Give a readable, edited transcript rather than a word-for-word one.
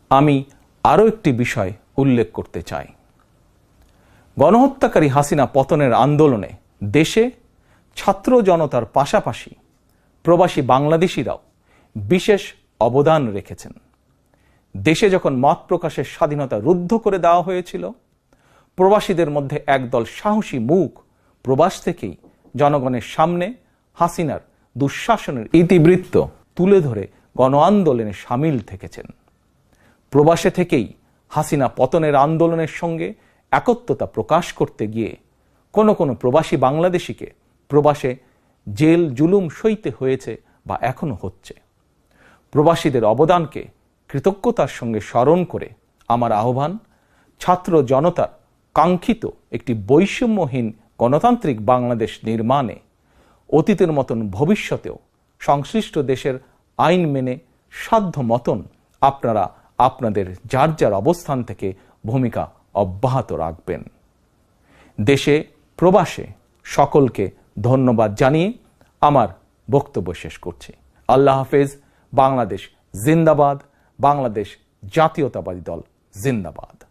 আমি আরও একটি বিষয় উল্লেখ করতে চাই। গণহত্যাকারী হাসিনা পতনের আন্দোলনে দেশে ছাত্র জনতার পাশাপাশি প্রবাসী বাংলাদেশিরাও বিশেষ অবদান রেখেছেন। দেশে যখন মত প্রকাশের স্বাধীনতা রুদ্ধ করে দেওয়া হয়েছিল, প্রবাসীদের মধ্যে একদল সাহসী মুখ প্রবাস থেকেই জনগণের সামনে হাসিনার দুঃশাসনের ইতিবৃত্ত তুলে ধরে গণ আন্দোলনে সামিল থেকেছেন। প্রবাসে থেকেই হাসিনা পতনের আন্দোলনের সঙ্গে একত্বতা প্রকাশ করতে গিয়ে কোনো কোনো প্রবাসী বাংলাদেশিকে প্রবাসে জেল জুলুম সইতে হয়েছে বা এখনো হচ্ছে। প্রবাসীদের অবদানকে কৃতজ্ঞতার সঙ্গে স্মরণ করে আমার আহ্বান, ছাত্র জনতার কাঙ্ক্ষিত একটি বৈষম্যহীন গণতান্ত্রিক বাংলাদেশ নির্মাণে অতীতের মতন ভবিষ্যতেও সংশ্লিষ্ট দেশের আইন মেনে সাধ্য মতন আপনারা আপনাদের যার যার অবস্থান থেকে ভূমিকা অব্যাহত রাখবেন। দেশে প্রবাসে সকলকে ধন্যবাদ জানিয়ে আমার বক্তব্য শেষ করছি। আল্লাহ হাফেজ। বাংলাদেশ জিন্দাবাদ। বাংলাদেশ জাতীয়তাবাদী দল জিন্দাবাদ।